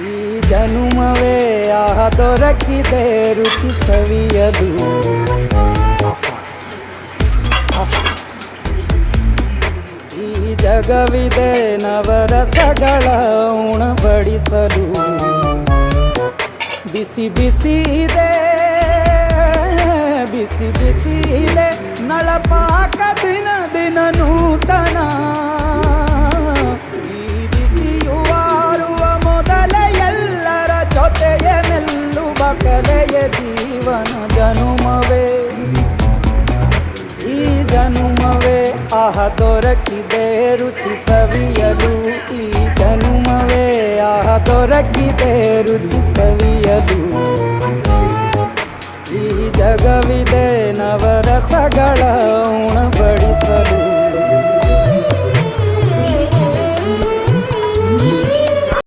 ಈ ಜನುಮವೇ ಆಹ ದೊರಕಿದೆ ರುಚಿ ಸವಿಯಲು. ಈ ಜಗವಿದೆ ನವರಸಗಳ ಉಣಬಡಿಸಲು. ಬಿಸಿ ಬಿಸಿ ಇದೆ, ಬಿಸಿ ಬಿಸಿ ಇದೆ ನಳಪಾಕ ದಿನ ದಿನ ನೂತನ. ಈ ಬಿಸಿಯುವಾರುವ ಮೊದಲೇ ಎಲ್ಲರ ಜೊತೆಯ ಮೆಲ್ಲುವ ಕಲೆಯ ಜೀವನ ಜನುಮವೇ. ಈ ಜನುಮವೇ ಆಹ ದೊರಕಿದೆ ರುಚಿ ಸವಿಯಲು. ಈ ಜನುಮವೇ ಆಹ ದೊರಕಿದೆ ರುಚಿ ಸವಿಯಲು. ಈ ಜಗವಿದೆ ನವರಸಗಳ ಉಣಬ